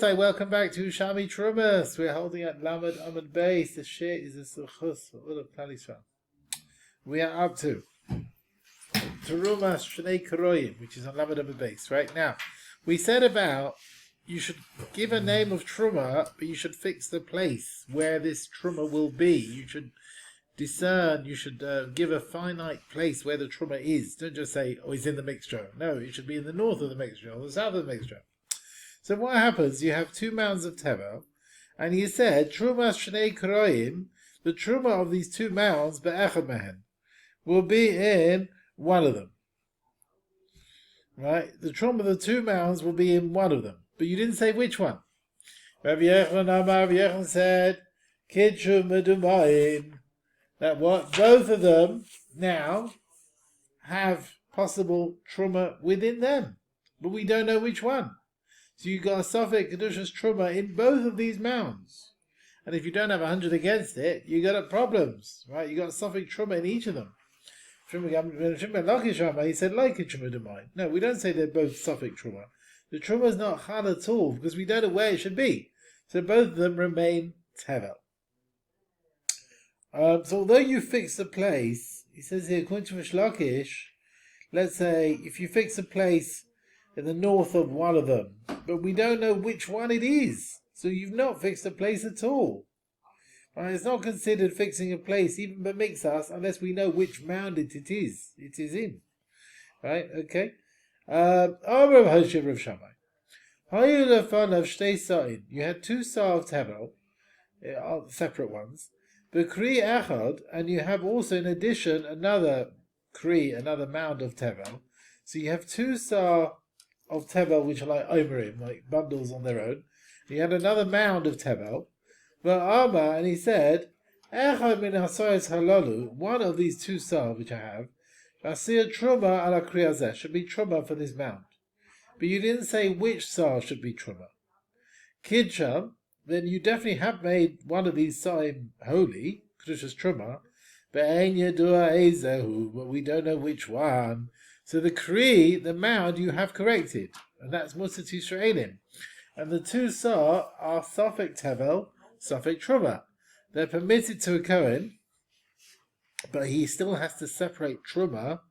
Hi, welcome back to Yerushalmi Terumot. We're holding at Lamed Amud Beis. The share is a suchus for all of Klal Yisrael. We are up to Terumot Shnei Karoyim, which is on Lamed Amud Beis. Right now, we said about you should give a name of Truma, but you should fix the place where this Truma will be. You should discern. You should give a finite place where the Truma is. Don't just say, "Oh, it's in the mixture." No, it should be in the north of the mixture or the south of the mixture. So what happens? You have two mounds of tevel, and he said, "Truma shnei kroim," the truma of these two mounds, be'echad mehen, will be in one of them. Right? The truma of the two mounds will be in one of them, but you didn't say which one. Rabbi Yechon said, "Kidshu medumayim," that what both of them now have possible truma within them, but we don't know which one. So you got a Safek Kedushas Truma in both of these mounds. And if you don't have 100 against it, you got problems, right? You got a Safek Truma in each of them. He said, like a Truma Demai. No, we don't say they're both Safek Truma. The Truma is not Chal at all, because we don't know where it should be. So both of them remain Tevel. So although you fix the place, he says here, according to Mishlakish, let's say, if you fix a place in the north of one of them, but we don't know which one it is. So you've not fixed a place at all. Right? It's not considered fixing a place, even b'mixas, unless we know which mound it is. It is in. Right? Okay. You had two sar of tevel, separate ones. B'kri echad, and you have also in addition another mound of tevel. So you have two sar of tevel, which are like omerim, like bundles on their own. He had another mound of tevel, and he said, one of these two sar which I have, truma ala kriyazeh, should be truma for this mound. But you didn't say which sar should be truma. Kidsham, then you definitely have made one of these sarim holy, kedushas truma, but we don't know which one. So the kri, the mound, you have corrected, and that's Musa Tisraelim. And the two sar are Safek Tevel, Safek Truma. They're permitted to a Cohen, but he still has to separate Truma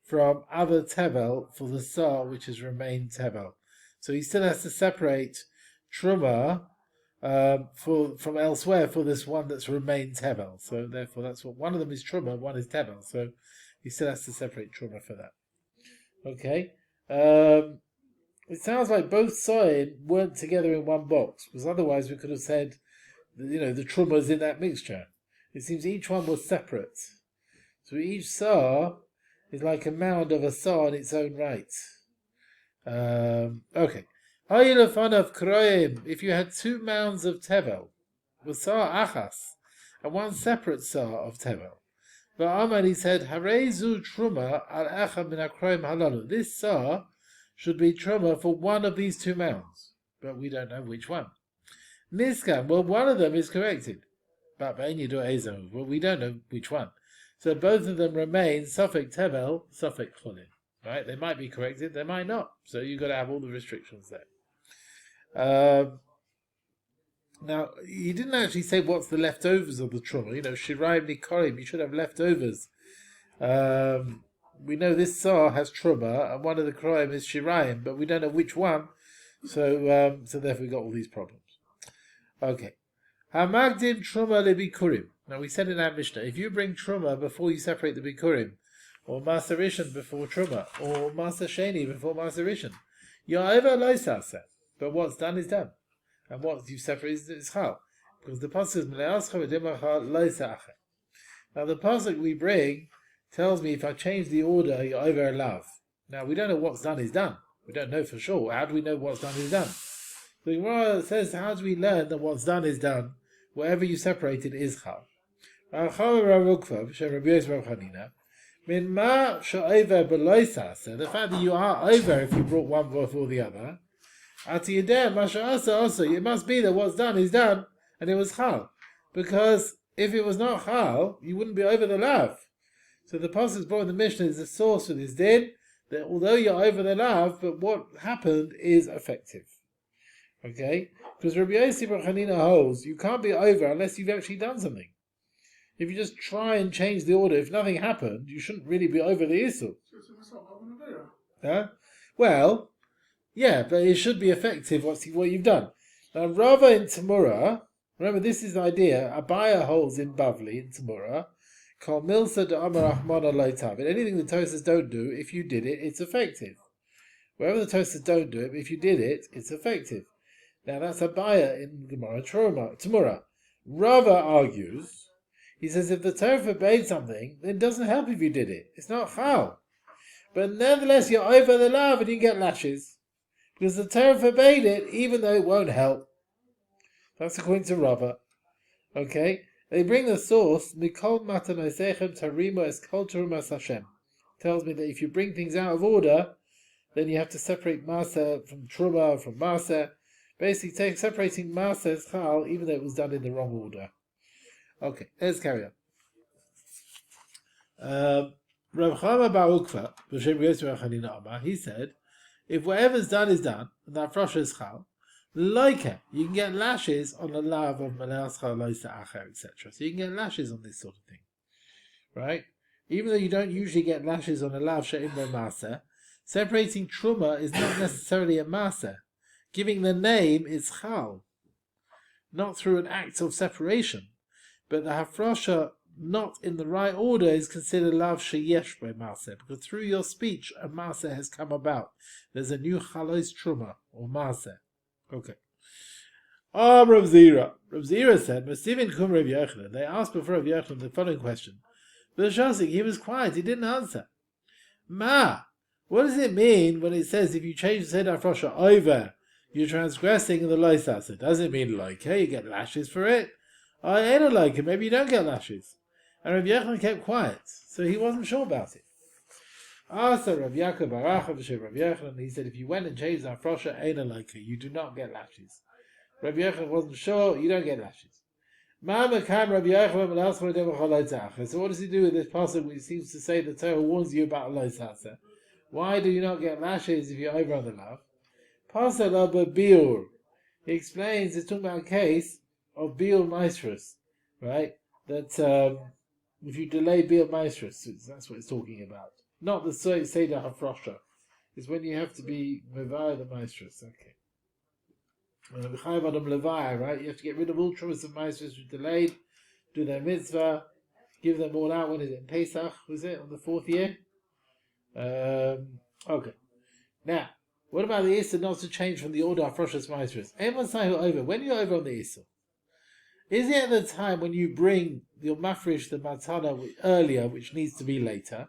from other Tevel for the sar which has remained Tevel. So he still has to separate Truma from elsewhere for this one that's remained Tevel. So therefore, that's what one of them is Truma, one is Tevel. So he still has to separate Truma for that. Okay, it sounds like both sign weren't together in one box, because otherwise we could have said, the truma is in that mixture. It seems each one was separate. So each sar is like a mound of a sar in its own right. Okay. If you had two mounds of tevel, with sar achas, and one separate sar of tevel, but Amar, he said, Harezu Truma al Echad min Akroim Halalu. This sar should be Truma for one of these two mounds, but we don't know which one. Niskan, well, one of them is corrected, but we don't know which one. So both of them remain Safek Tevel, Safek Cholin. Right? They might be corrected, they might not. So you've got to have all the restrictions there. Now, he didn't actually say what's the leftovers of the truma. Shiraim Nikorim, you should have leftovers. We know this sar has truma, and one of the kroim is Shiraim, but we don't know which one. So therefore we got all these problems. Okay. Hamagdim truma lebikurim. Now we said in our Mishnah, if you bring truma before you separate the bikurim, or maserishan before truma, or masasheni before maserishan, you're over loisasa. But what's done is done. And what you separate is chal. Because the pasuk is now the pasuk we bring tells me if I change the order, you're over a love. Now we don't know what's done is done. We don't know for sure. How do we know what's done is done? The Gemara says, how do we learn that what's done is done? Whatever you separated is chal. The fact that you are over if you brought one before the other, it must be that what's done is done, and it was chal. Because if it was not chal, you wouldn't be over the lav. So the pasuk brought in the Mishnah is the source for this din, that although you're over the lav, but what happened is effective. Okay? Because Rabbi Yossi Bar Chanina holds you can't be over unless you've actually done something. If you just try and change the order, if nothing happened, you shouldn't really be over the Issur. Huh? Well, yeah, but it should be effective what you've done. Now, Rava in Tamura, remember this is the idea, Abaya holds in Bavli, in Tamura, Kol Milsa de Amar Ahmana Lo Tavid. Anything the Tosas don't do, if you did it, it's effective. Wherever the Tosas don't do it, if you did it, it's effective. Now that's Abaya in Gemara Tamura. Rava argues, he says if the Torah forbade something, then it doesn't help if you did it. It's not chal. But nevertheless, you're over the lav and you get lashes. Because the Torah forbade it, even though it won't help. That's according to Rava. Okay? They bring the source, Mikol Matanosechem Tarimo Es Kol Terumas Hashem. Tells me that if you bring things out of order, then you have to separate Maser from Truma, from Maser. Basically, separating Maser as Chal, even though it was done in the wrong order. Okay, let's carry on. Rav Chama Bar Ukva, B'Shem Yosef Bar Chanina Amar, he said, if whatever's done is done, and that frosha is Chal, like it, you can get lashes on the lav of Malas Chal, Loisa Acher, etc. So you can get lashes on this sort of thing. Right? Even though you don't usually get lashes on a lav she'im no maser, separating Truma is not necessarily a maser. Giving the name is Chal. Not through an act of separation. But the hafrosha not in the right order is considered lav sheyesh by maser, because through your speech a maser has come about. There's a new chalos truma or maser. Okay. Rav Zira. Rav Zira said, "Masivin kum Rav Yochanan." They asked before Rav Yochanan the following question. But Shasik, he was quiet. He didn't answer. What does it mean when it says if you change the seder hafrosha over, you're transgressing the loisasa? Does it mean like you get lashes for it? I ain't like it. Maybe you don't get lashes. And Rav Yochanan kept quiet, so he wasn't sure about it. Asa Rav Yaakov Baracha v'shem Rav Yochanan, he said, if you went and changed the hafrosha, ain't like it. You do not get lashes. Rav Yochanan wasn't sure. You don't get lashes. So what does he do with this passage which seems to say the Torah warns you about loisasa? Why do you not get lashes if you're over on the lav? Pasal Abba Biur. He explains it's talking about a case of Biur Maestros, right? That if you delay Biur Maestros, that's what it's talking about. Not the Seder Hafrosha. It's when you have to be Mevaya the Maestros. Okay. Right? You have to get rid of all trumas of Maestros who delayed, do their mitzvah, give them all out. When is it? In Pesach, was it? On the 4th year? Okay. Now, what about the Issa not to change from the order of Rosh's Maestros? When you're over on the Issa, is it at the time when you bring your mafresh, the matana, earlier, which needs to be later?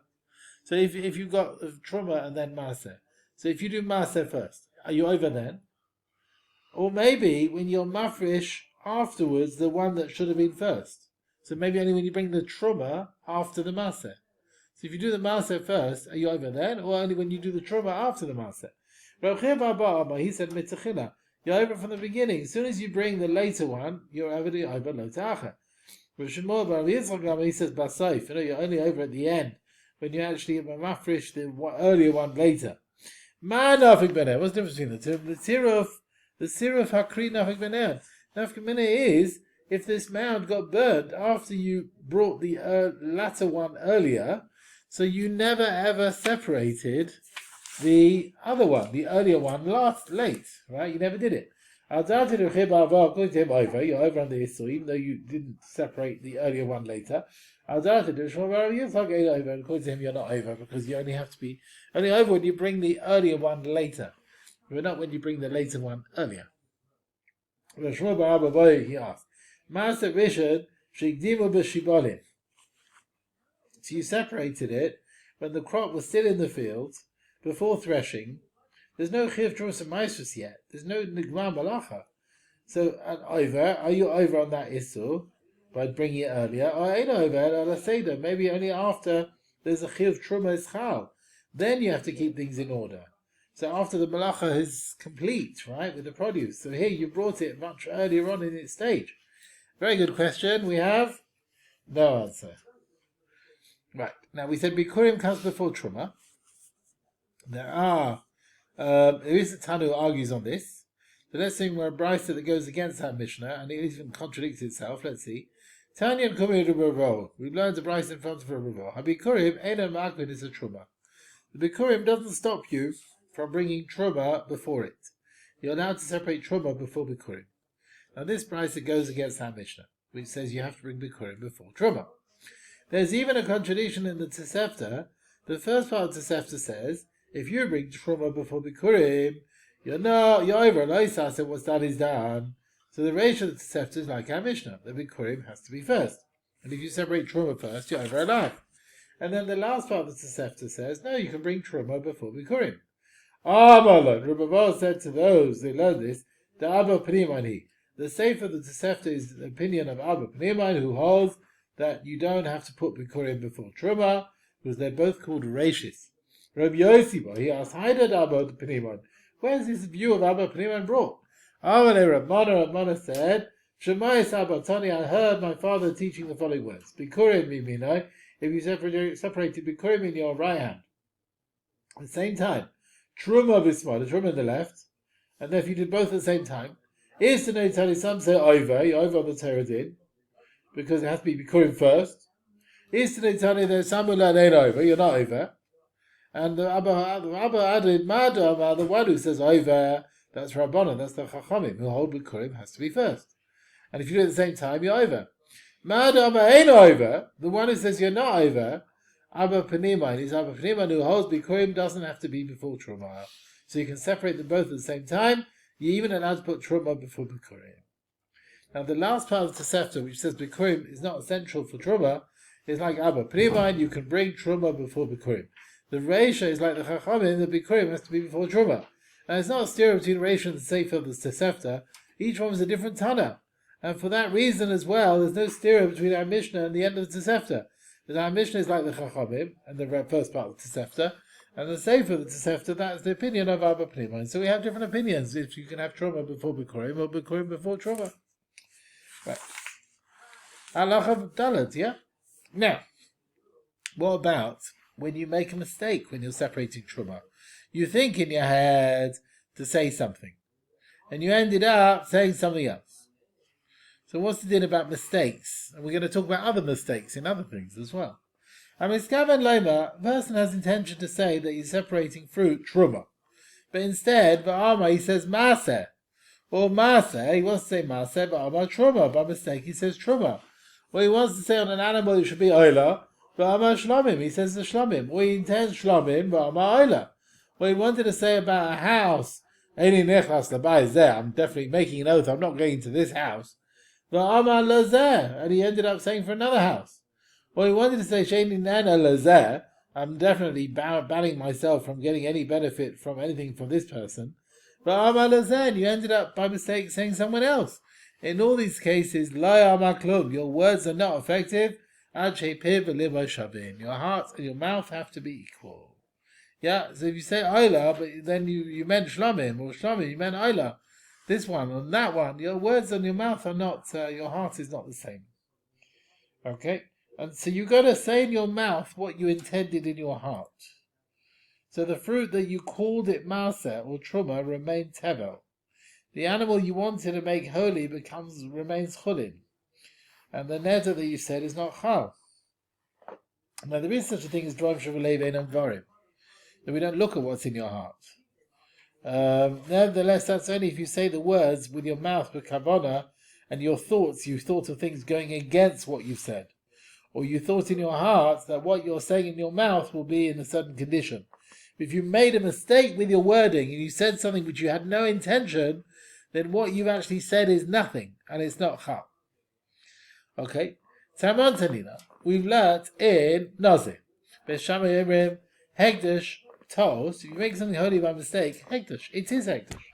So if you've got Truma and then Maser, so if you do Maser first, are you over then? Or maybe when you're mafresh afterwards, the one that should have been first. So maybe only when you bring the Truma after the Maser. So if you do the Maser first, are you over then? Or only when you do the Truma after the Maser? He said, Mitzachila, you're over from the beginning. As soon as you bring the later one, you're over the over Lotacha. He says, Basaif, you're only over at the end, when you actually mafresh the earlier one later. What's the difference between the two? The Siruf Hakri Nafik Bener. Nafik Bener is, if this mound got burned after you brought the latter one earlier, so you never ever separated the other one, the earlier one, late, right? You never did it. According to him, you're over on the Issur, even though you didn't separate the earlier one later. According to him, you're not over, because you only have to be only over when you bring the earlier one later. But not when you bring the later one earlier. He asked, Master Rishon, so you separated it when the crop was still in the field, before threshing. There's no Chiv Trumas and Maestros yet. There's no Nigmar Malacha. So, are you over on that Issur by bringing it earlier? Or ain't over on a Seder, maybe only after there's a Chiv Trumas Chal. Then you have to keep things in order. So after the Malacha is complete, right, with the produce. So here you brought it much earlier on in its stage. Very good question. We have no answer. Right. Now we said Bikurim comes before Truma. There is a Tanu who argues on this. So let's say we're a brisa that goes against that Mishnah, and it even contradicts itself. Let's see. Tanya Kumei Rubavo. We've learned the brisa in front of Rubavo. Habikurim Eina Makbid is a truma. The Bikurim doesn't stop you from bringing truma before it. You're allowed to separate truma before Bikurim. Now this brisa goes against that Mishnah, which says you have to bring Bikurim before truma. There's even a contradiction in the Tosefta. The first part of the Tosefta says, if you bring truma before Bikurim, you're over. Loisa said what's done is done. So the ratio of the Tosefta is like our Mishnah. The Bikurim has to be first. And if you separate truma first, you're over alive. And then the last part of the Tosefta says, no, you can bring truma before Bikurim. Amalon, Rabbi said to those who learn this, the Abba Pnimani. The safe of the Tosefta is the opinion of Abba Pnimani, who holds that you don't have to put Bikurim before truma, because they're both called Rashis. Rabbi Yossi, he asked, Haidad Abba Pnimani. Where's this view of Abba Pnimani brought? Amalei Rabbana said, Shemayis Abba Tani, I heard my father teaching the following words. Bikurim mimino, if you separated Bikurim in your right hand, at the same time, Truma Bismar, the Truma in the left, and then if you did both at the same time, is to know Tali, some say over, you're over on the Torah din, because it has to be Bikurim first. Is to know Tali, there's some who learn ain't over, you're not over. And the Abba added Madam, the one who says over, that's Rabbana, that's the Chachamim, who hold Bikurim has to be first. And if you do it at the same time, you're over. Madam ain't over, the one who says you're not over, Abba Pnimai is Abba Pnimai who holds Bikurim doesn't have to be before Truma. So you can separate them both at the same time. You're even allowed to put Truma before Bikurim. Now the last part of the Tosefta, which says Bikurim is not essential for Truma, is like Abba Pnimai, you can bring Truma before Bikurim. The Reisha is like the Chachamim, the Bikurim has to be before Truma. And it's not a steer between Reisha and the Sefer of the Tosefta. Each one is a different Tana. And for that reason as well, there's no steer between our Mishnah and the end of the Tosefta. Because our Mishnah is like the Chachamim, and the first part of the Tosefta, and the Sefer of the Tosefta, that's the opinion of Abba Pnimai. So we have different opinions, if you can have Truma before Bikurim, or Bikurim before Truma. Right. Halacha Dalet, yeah? Now, what about when you make a mistake when you're separating Truma? You think in your head to say something, and you ended up saying something else. So what's the deal about mistakes? And we're going to talk about other mistakes in other things as well. A person has intention to say that he's separating fruit, Truma. But instead, Ba'ama, he says Maseh. Or Maseh, he wants to say Maseh, Ba'ama Truma. By mistake, he says Truma. Or he wants to say on an animal it should be Oila, Ba'ama Shlomim. He says the Shlomim. Or he intends Shlomim, Ba'ama Oila. Or he wanted to say about a house, I'm definitely making an oath, I'm not going to this house. And he ended up saying for another house. Well, he wanted to say Sheini Nana Lazeh. I'm definitely banning myself from getting any benefit from anything from this person. But Amar Lazeh, you ended up by mistake saying someone else. In all these cases, La Amar Klum, your words are not effective. Your heart and your mouth have to be equal. Yeah, so if you say Ayla, but then you meant Shlomim, or Shlomim, you meant Ayla. This one and that one, your words and your mouth are not, your heart is not the same. Okay? And so you got to say in your mouth what you intended in your heart. So the fruit that you called it Maseh or Truma remains Tevel. The animal you wanted to make holy remains Chulin. And the neder that you said is not Chal. Now there is such a thing as Dvarim Shevalev Einam Dvarim. That we don't look at what's in your heart. Nevertheless, that's only if you say the words with your mouth with kavana, and your thoughts, you thought of things going against what you've said. Or you thought in your heart that what you're saying in your mouth will be in a certain condition. If you made a mistake with your wording, and you said something which you had no intention, then what you've actually said is nothing, and it's not chal. Okay? Tamantanina, we've learnt in Nazir. Beshama Yemrim, Hegdish, Tos, if you make something holy by mistake, Hektish, it is Hektish.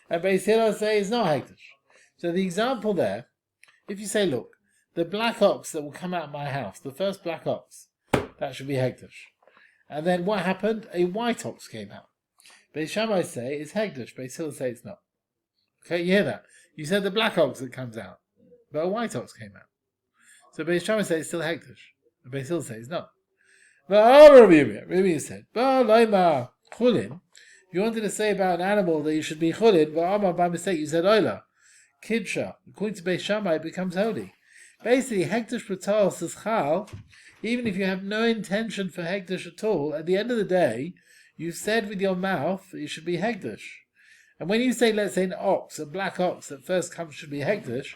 And Beis Hillel say it's not Hektish. So the example there, if you say, look, the black ox that will come out of my house, the first black ox, that should be Hektish. And then what happened? A white ox came out. Beis Shammai say it's Hektish, Beis Hillel say it's not. Okay, you hear that? You said the black ox that comes out, but a white ox came out. So Beis Shammai say it's still Hektish, and Beis Hillel say it's not. Rabbi said, if You wanted to say about an animal that you should be chulin, but by mistake you said oila. Kidsha. According to Beis Shammai, it becomes holy. Basically, hekdesh b'tal says chal, even if you have no intention for hekdesh at all, at the end of the day, you said with your mouth that it should be hekdesh. And when you say, let's say, an ox, a black ox that first comes should be hekdesh,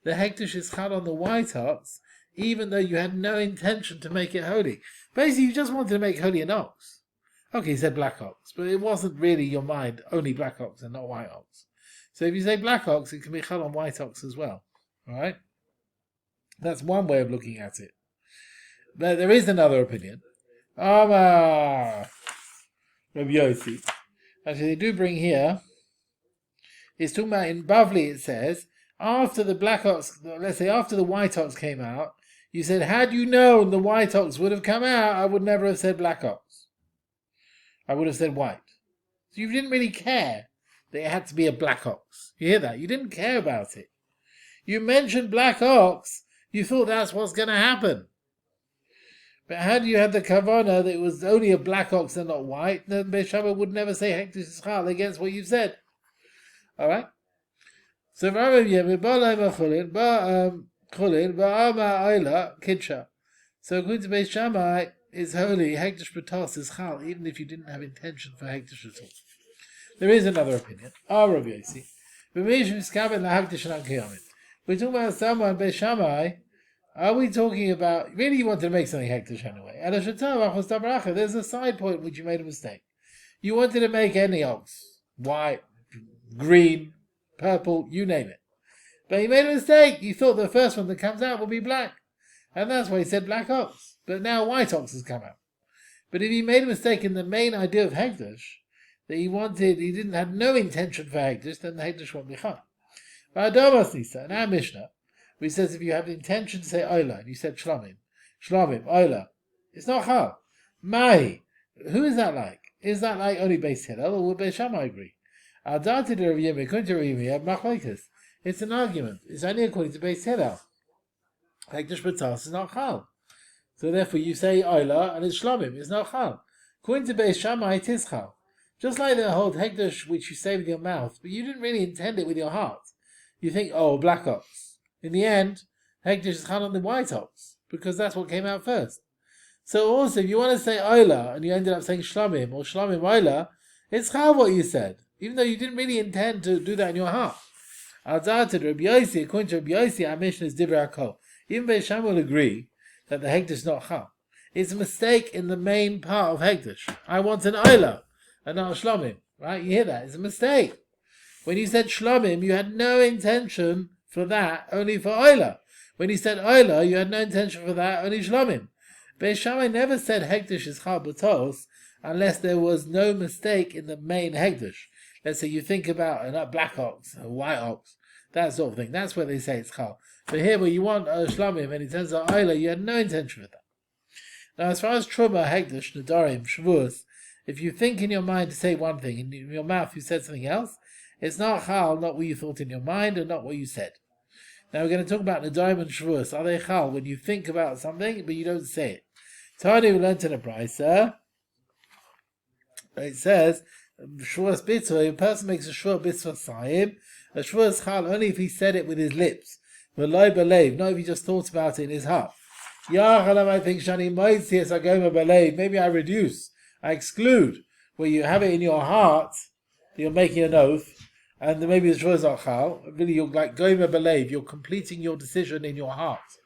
the hekdesh is chal on the white ox, even though you had no intention to make it holy. Basically, you just wanted to make holy an ox. Okay, you said black ox, but it wasn't really your mind, only black ox and not white ox. So if you say black ox, it can be chal on white ox as well. Alright? That's one way of looking at it. But there is another opinion. Rabbi Yossi. Actually, they do bring here, it's talking about in Bavli, it says, after the black ox, let's say after the white ox came out, you said, had you known the white ox would have come out, I would never have said black ox. I would have said white. So you didn't really care that it had to be a black ox. You hear that? You didn't care about it. You mentioned black ox, you thought that's what's going to happen. But had you had the kavanah that it was only a black ox and not white, then Beis Shammai would never say hekdesh ischal against what you've said. Alright? So Rabbi Yemi, chulin, ayla, kidsha. So according to Beis Shammai, it's holy, hekdesh b'tas is chal, even if you didn't have intention for hekdesh at all. There is another opinion. Rabbi Yossi. We're talking about someone, Beis Shammai. Are we talking about, really you wanted to make something hekdesh anyway. There's a side point which you made a mistake. You wanted to make any ox. White, green, purple, you name it. But you made a mistake. You thought the first one that comes out will be black. And that's why he said black ox. But now white ox has come out. But if he made a mistake in the main idea of hekdesh, that he didn't have no intention for hekdesh, then the hekdesh won't be chal. But Adamas Nisa, in our Mishnah, which says if you have the intention to say oila, and you said shlomim, oila, it's not chal. Mahi, who is that like? Is that like only Beis Hillel, or would Beis Shammai agree? Adati de Rav Yemi, according to Rav Yemi, have machlokes. It's an argument. It's only according to Beis Hillel. Hekdesh b'tas is not chal. So therefore you say oila, and it's shlomim, it's not chal. According to Beis Shammai, it is chal. Just like the whole hekdesh which you say with your mouth, but you didn't really intend it with your heart. You think, oh, black ox. In the end, hekdesh is chal on the white ox, because that's what came out first. So also, if you want to say oila, and you ended up saying shlomim, or shlomim oila, it's chal what you said, even though you didn't really intend to do that in your heart. According to Rabbi Yossi, our mission is divrei hakol. Even Beis Shammai will agree that the hekdesh is not chal. It's a mistake in the main part of hekdesh. I want an oila, and not a shlomim. Right? You hear that? It's a mistake. When you said shlomim, you had no intention for that, only for oila. When you said oila, you had no intention for that, only shlomim. Beis Shammai never said hekdesh is chal b'tos unless there was no mistake in the main hekdesh. Let's say you think about a black ox, a white ox, that sort of thing. That's where they say it's chal. But here, where you want a shlomim and it turns out oila, you had no intention for that. Now, as far as truma, hekdesh, nedarim, shavuos, if you think in your mind to say one thing, and in your mouth you said something else, it's not chal, not what you thought in your mind, and not what you said. Now we're going to talk about nedarim and shavuos. Are they chal when you think about something, but you don't say it? Tani, we learned in a brisa. It says, shavuos bitzvah, a person makes a shavuos bitzvah sayim, a shavuos chal only if he said it with his lips. V'loi belev, not if he just thought about it in his heart. Yachalam, I think shani moitzias agoma belev. Maybe I reduce, I exclude, where you have it in your heart, you're making an oath, and then maybe the shavuos are chal. Really, you're like goma belev. You're completing your decision in your heart.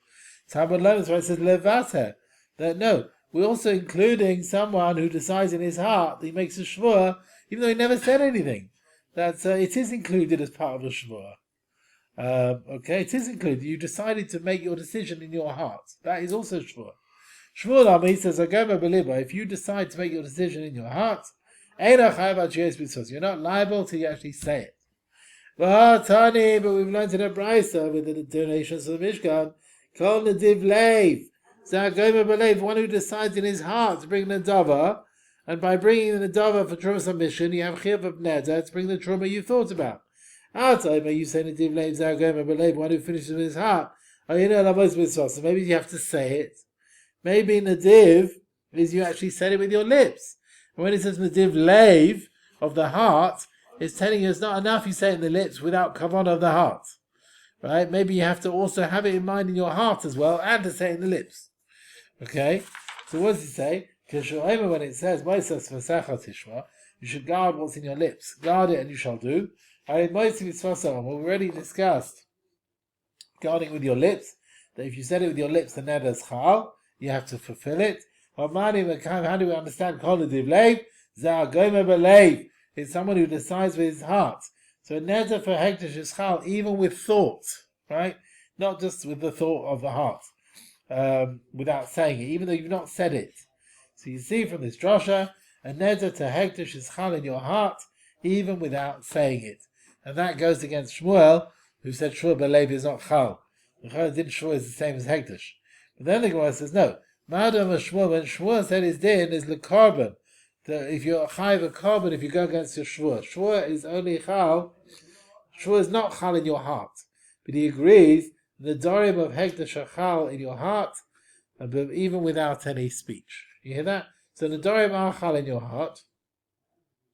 Talmud learns where it says levater. That no, we're also including someone who decides in his heart that he makes a shvua, even though he never said anything. That it is included as part of the shvua. Okay, it is included. You decided to make your decision in your heart. That is also shvua. Shvua Lama, he says, if you decide to make your decision in your heart, you're not liable till you actually say it. But we've learned in a brisa with the donations of the Mishkan, called the divleiv. One who decides in his heart to bring the dava, and by bringing the dava for truma submission, you have chiyuv of neder to bring the truma you thought about. Outside, you say Nadiv Leiv Zargoma Belev, one who finishes with his heart. So maybe you have to say it. Maybe Nadiv is you actually said it with your lips. And when it says Nadiv Leiv, of the heart, it's telling you it's not enough you say it in the lips without kavanah of the heart. Right? Maybe you have to also have it in mind in your heart as well, and to say it in the lips. Okay? So what does it say? When it says, you should guard what's in your lips. Guard it and you shall do. We already discussed guarding with your lips, that if you said it with your lips, the neder is chal, you have to fulfill it. How do we understand koladiv leiv? It's someone who decides with his heart. So neder for hekdesh is chal, even with thought, right? Not just with the thought of the heart, without saying it, even though you've not said it. So you see from this drasha, a neder to hekdesh is chal in your heart, even without saying it. And that goes against Shmuel, who said shvur belev is not chal. The Chaim didn't shvur is the same as hekdesh. But then the Gemara says, no. Madam Shmuel, when Shmuel said his din is lekarban. If you're chayiv a carbon, if you go against your shvur. Shvur is only chal. Shvur is not chal in your heart. But he agrees, the dorim of hekdesh are chal in your heart, even without any speech. You hear that? So the dorim are chal in your heart.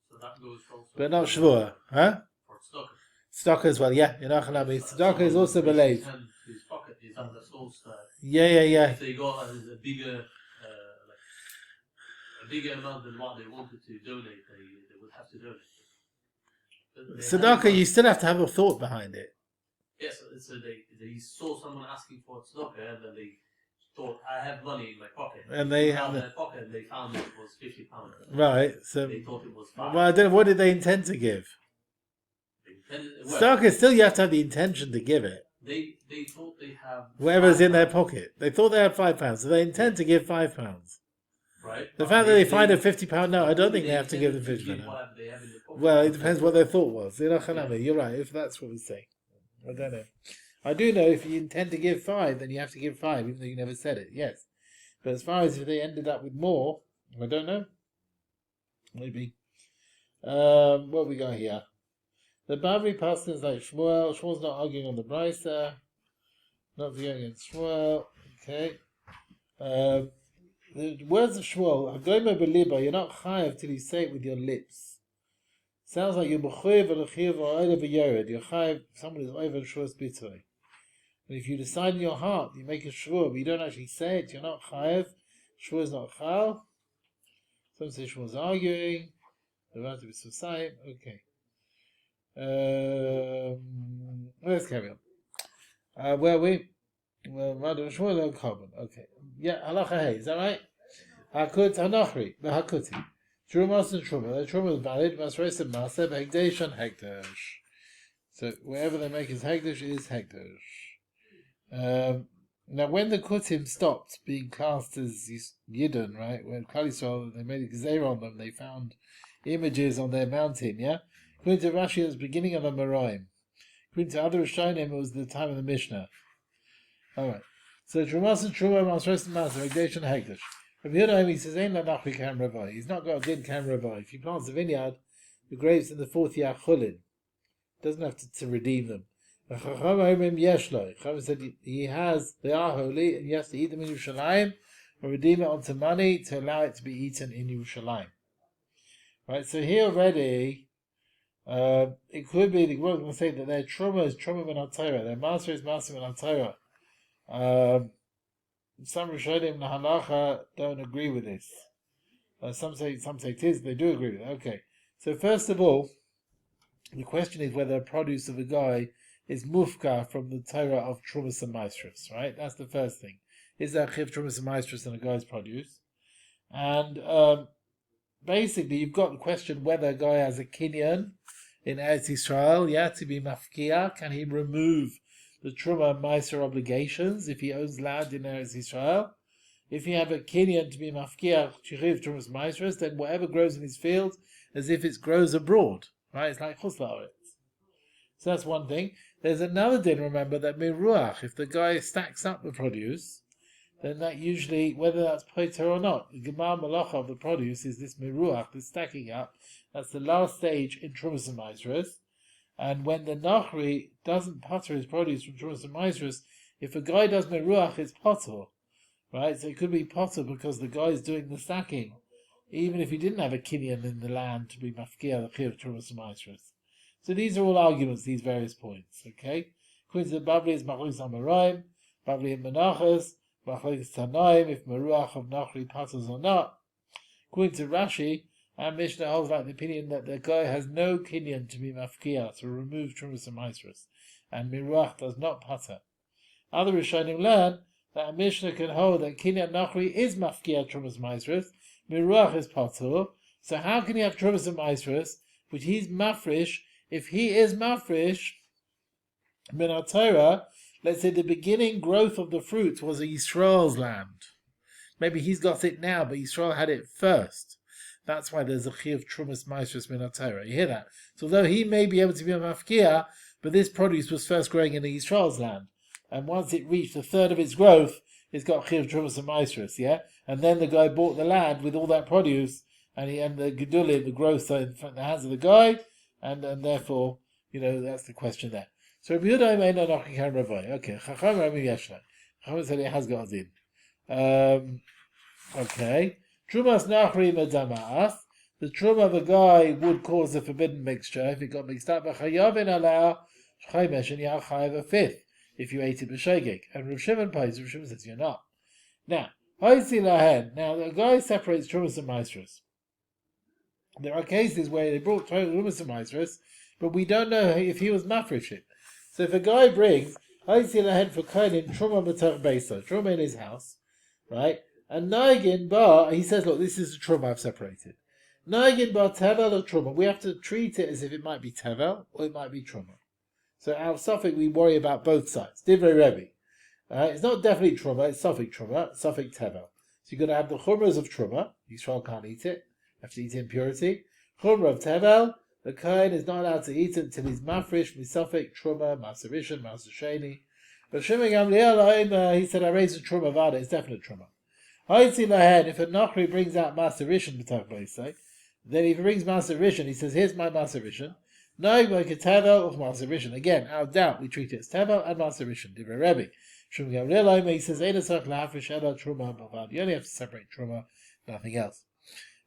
So that goes also, but not shvur. Huh? For Stock as well, yeah. Yonachanami. Tzedakah is also believed. His pocket is under the soul side. Yeah. So you got a bigger amount than what they wanted to donate. They would have to donate. Tzedakah, you still have to have a thought behind it. Yes, so they saw someone asking for tzedakah, and then they thought, I have money in my pocket. And they found their pocket, and they found it was £50. Right. So they thought it was $5. Well, I don't know. What did they intend to give? Tzedakah, still you have to have the intention to give it. They thought they have whatever's in their pocket. They thought they had £5, so they intend to give £5. Right. The fact that they find a £50 note, I don't think they have to give them £50. Well, it depends what their thought was. You're right, if that's what we say. I don't know. I do know if you intend to give 5, then you have to give 5, even though you never said it. Yes. But as far as if they ended up with more, I don't know. Maybe. What we got here? The Bavri pastor is like Shmuel. Shmuel's not arguing on the Brisa. Not going against Shmuel. Okay. The words of Shmuel, Hagoyma beliba, you're not chayav till you say it with your lips. Sounds like you're b'chuyev v'lechiyev v'oyle v'yored. You're chayav, someone is over shvuas b'tzvay. And if you decide in your heart, you make a shvur, but you don't actually say it, you're not chayav. Shvur is not chal. Some say Shmuel's arguing. They're about to be susayim. Okay. Let's carry on. Where are we? Well, Madam Shmuel carbon. Okay. Yeah, halacha hey, is that right? Hakut hanachri, hakuti. Terumot and Terumot. The Terumot is valid. Masechet and Masechet, hekdesh and hekdesh. So wherever they make his hekdesh is hekdesh. Now, when the kutim stopped being cast as yidden, right? When Klal Yisrael, they made a gzeira on them. They found images on their mountain. Yeah. According to Rashi, it was the beginning of the Maraim. According to other Rishonim, it was the time of the Mishnah. Alright. So Terumot and Terumot, Masechet and Masechet, hekdesh and hekdesh. Rabbi Yehuda, he says, "Ein lanachri kam ravai." He's not got a din kam ravai. If he plants a vineyard, the grapes in the 4th year chulin, doesn't have to redeem them. The Chacham said he has, they are holy, and he has to eat them in Yerushalmi, or redeem it onto money to allow it to be eaten in Yerushalmi. Right. So here already, it could be the Gemara is going to say that their truma is truma ben atayra, their master is master ben atayra. Some Rishonim halacha don't agree with this. Some say it is. They do agree with it. Okay. So first of all, the question is whether the produce of a guy is mufka from the Torah of Trumas and Maestros. Right. That's the first thing. Is there chiv Trumas and Maestros in a guy's produce? And basically, you've got the question whether a guy has a kinyan in Eretz Yisrael. Yeah, to be mafkia, can he remove the Truma and Meiser obligations if he owns land in Eretz Yisrael? If you have a kinyan to be mafkiach chichiv Trumas Meisers, then whatever grows in his field, as if it grows abroad, right? It's like chutz la'aretz. So that's one thing. There's another din. Remember that miruach, if the guy stacks up the produce, then that usually, whether that's poter or not, the gemar malacha of the produce is this miruach, this stacking up. That's the last stage in Trumas and Meisers. And when the Nachri doesn't potter his produce from Trumas and Meisers, if a guy does meruach, it's potter, right? So it could be potter because the guy is doing the stacking. even if he didn't have a kinyan in the land to be mafkia the chiyuv trumas u'maisrus. So these are all arguments, these various points. Okay, according to the Babli, it's machlokes amaroim, Babli and menachas, machlokes tanaim, if meruach of nachri passes or not. According to Rashi, our Mishnah holds like the opinion that the guy has no kinyan to be mafkia, to remove trumas u'maisrus, and meruach does not pater. Other Rishonim learn that a Mishnah can hold that kinyan nachri is mafkia trumas u'maisrus, meruach is pater. So how can he have trumas u'maisrus, which he's mafresh? If he is mafresh, min Torah, let's say the beginning growth of the fruit was a Yisrael's land. Maybe he's got it now, but Yisrael had it first. That's why there's a chiyuv trumas maisrus min Torah. You hear that? So although he may be able to be a mafkia, but this produce was first growing in the Yisrael's land, and once it reached a third of its growth, it's got chiyuv trumas maisrus. Yeah, and then the guy bought the land with all that produce, and the gedulim, the growth, are in the hands of the guy. And therefore, that's the question there. So Rabbi Yehuda may not knock can Ravai. Okay, Chacham Rabbi Yeshna. Chacham said he has got in. Okay. Trumas Nachri Medamath. The truma of a guy would cause a forbidden mixture if it got mixed up. Chayavin allow Chaimesh and Yachayev a fifth if you ate it b'shegeg. And Rav Shimon pays. Rav Shimon says you're not. Now, Haisi Lahen. Now the guy separates trumas and maisrus. There are cases where they brought trumas and maisrus, but we don't know if he was mafresh it. So if a guy brings Haisi Lahen for Cohen in truma b'tach beisa, truma in his house, right? And Naigin bar, he says, look, this is a truma I've separated. Naigin bar tevel or truma. We have to treat it as if it might be tevel or it might be truma. So our suffix we worry about both sides. Divrei Rebbe. It's not definitely truma, it's suffix truma, suffix tevel. So you're going to have the chumras of truma. Yisrael can't eat it. Have to eat it in purity. Chumra of tevel. The Cohen is not allowed to eat it until he's mafresh, misafik, truma, masarishan, masasheni. But Shimon Gamliel, he said, I raised a truma vada. It's definite truma. Haitzi lahen, if a Nachri brings out Masarishan b'tach b'isai, then if he brings Masarishan, he says, here's my Masarishan. No, like a Tevel of Masarishan. Again, out of doubt, we treat it as Tevel and Masarishan. Divrei Rebbe. Shum Gamliel, he says, Eidasach la'afresh ela truma b'vad. You only have to separate truma, nothing else.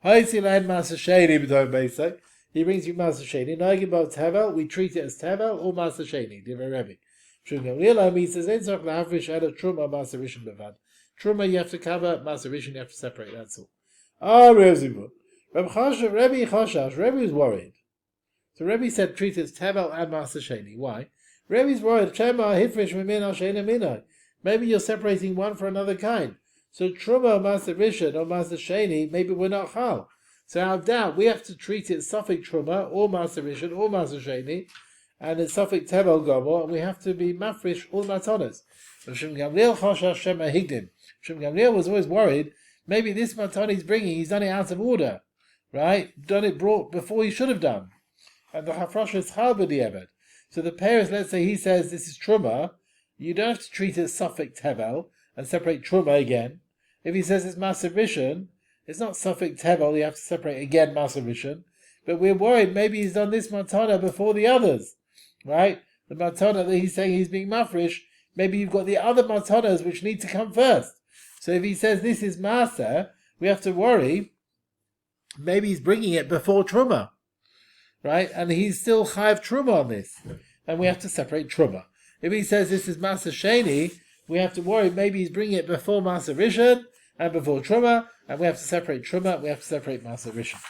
Haitzi lahen Masasheni b'tach b'isai. He brings you Masasheni. No, about Tevel, we treat it as Tevel or Masasheni. Divrei Rebbe. Shum Gamliel, he says, Eidasach la'afresh ela truma Masarishan b'vad. Truma you have to cover, Masarishan you have to separate, that's all. Rebbe Chashash, Rebbe is worried. So Rebbe said treat it as Tevel and Masasheni. Why? Rebbe's worried, maybe you're separating one for another kind. So Truma, Masarishan or Masasheni, maybe we're not Chal. So out of doubt, we have to treat it suffix Truma or Masarishan or Masasheni, and it's suffix Tevel Gomor, and we have to be Mafresh all Matanas. Shem Gamliel Chashash Shema Higdim. Shem Gamliel was always worried, maybe this matan he's bringing, he's done it out of order, right? Done it brought before he should have done. And the Hafrosh is Halbadi Eved. So the parents, let's say he says this is Truma, you don't have to treat it as suffix Tevel and separate Truma again. If he says it's Masarishan, it's not suffix Tevel, you have to separate again Masarishan. But we're worried maybe he's done this matana before the others, right? The matana that he's saying he's being mafresh, maybe you've got the other matanas which need to come first. So if he says this is Maser, we have to worry, maybe he's bringing it before Truma, right? And he's still Chayav Truma on this, and we have to separate Truma. If he says this is Maser Sheni, we have to worry, maybe he's bringing it before Maser Rishon and before Truma, and we have to separate Truma, we have to separate Maser Rishon.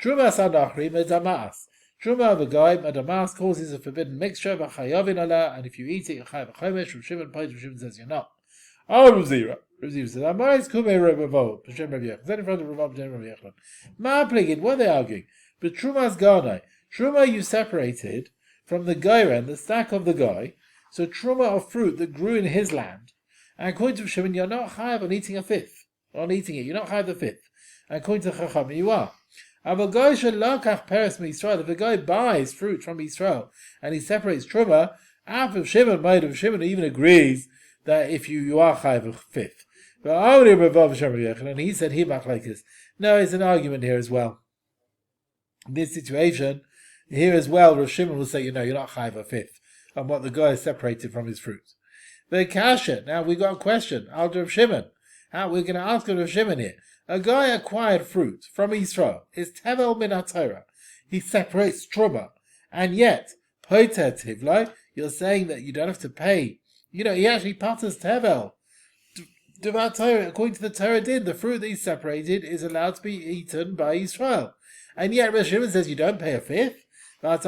Truma Sadachri Medamaas. Truma of a guy, Madamas, causes a forbidden mixture of a Chayavin Allah, and if you eat it, you Chayav Chomesh. Rav Shimon pays, Rav Shimon says you're not. Rav Zira says, Amaris Kumei Rebavo, B'Shem Rav Yechon. Then in front of Rav B'Shem Rav Yechon. Ma Pligid, what are they arguing? But Truma's Garnai. Truma you separated from the Gairen, the stack of the guy, so Truma of fruit that grew in his land. And according to Shimon, you're not Chayav on eating a fifth. On eating it, you're not Chayav the fifth. And according to Chacham, you are. If a guy buys fruit from Israel and he separates Truma, after Shimon, might of Shimon even agrees that if you are Chayav a fifth. But and he said like this. No, it's an argument here as well. In this situation, here as well, Rav Shimon will say, you're not Chayav a fifth on what the guy is separated from his fruit. But Kasha, now we got a question. Al Rav Shimon. We're going to ask Rav Shimon here. A guy acquired fruit from Israel. It's tevel min ha-Torah. He separates truma. And yet, poter tivlai, you're saying that you don't have to pay. He actually patters tevel. According to the Torah din, the fruit that he separated is allowed to be eaten by Israel. And yet Rav Shimon says you don't pay a fifth. You're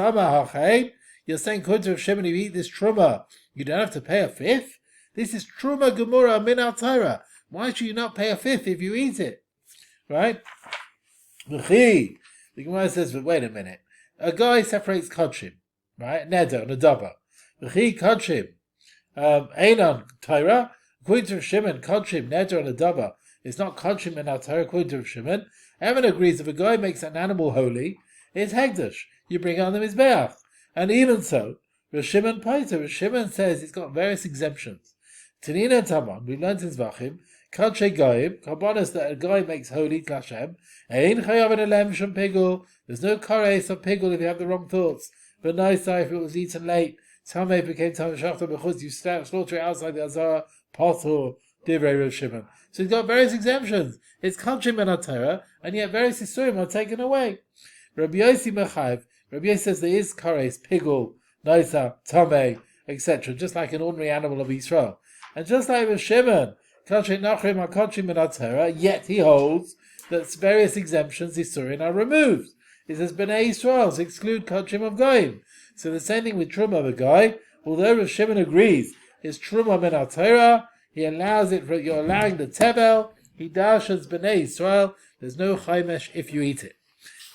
saying, according to Rav Shimon, if you eat this truma, you don't have to pay a fifth? This is truma gemura min al-Torah. Why should you not pay a fifth if you eat it? Right? The Gemara says, but wait a minute. A guy separates kodshim, right? Neder, nadaba. V'chi kodshim. Einon Torah. According to Rav Shimon, kodshim, neder, and adaba. It's not kodshim in our Torah, according to Rav Shimon. Everyone agrees if a guy makes an animal holy, it's hegdash. You bring on the mizbeach. And even so, Rav Shimon Paita, Rav Shimon says it's got various exemptions. Tanina and Taman, we learned in Zvachim, Kadshe Goyim, Karbonis that a guy makes holy to Hashem, Ein Chayav and Elem Shem Pigul, there's no kares of Pigul if you have the wrong thoughts. But nice if it was eaten late, Tameh became Tameh Shachta because you slaughter it outside the Azara, Pothor, Divrei Rav Shimon. So it's got various exemptions. It's Kadshim and Atara, and yet various Isurim are taken away. Rabbi Yossi Mechayev, Rabbi Yossi says there is kares, Pigul, Naisa, Tameh, etc., just like an ordinary animal of Israel. And just like with Shimon, yet he holds that various exemptions Isurin are removed. He says Bnei Yisrael exclude Kodshim of Goyim. So the same thing with Truma of a guy. Although Rav Shimon agrees it's Truma min ha-Torah, he allows it. You're allowing the tevel. He darshans Bnei Yisrael. There's no chaimesh if you eat it.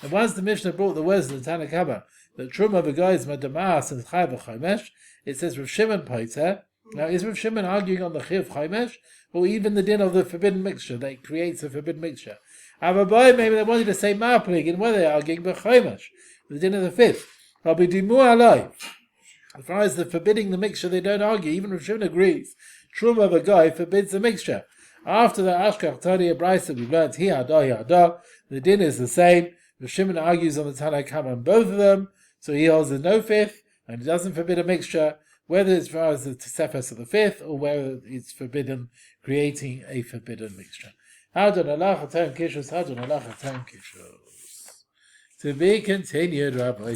And once the Mishnah brought the words of the Tanna Kama that Truma of a guy is madamas and chayv chaimesh, it says Rav Shimon paiter. Now, is Rav Shimon arguing on the Chiv Chaimesh, or even the din of the forbidden mixture that creates a forbidden mixture? Avaboy, maybe they wanted to say Marplig, and whether they're arguing by Chaimesh, the din of the fifth. Abidimu alai. As far as the forbidding the mixture, they don't argue. Even Rav Shimon agrees. Truma of a guy forbids the mixture. After the Ashkach Tani Abraisa, we've learned Hiada. The din is the same. Rav Shimon argues on the Tanna Kama on both of them, so he holds there's no fifth, and it doesn't forbid a mixture. Whether it's for the Tesefes of the fifth, or whether it's forbidden, creating a forbidden mixture. To be continued, Rabbi.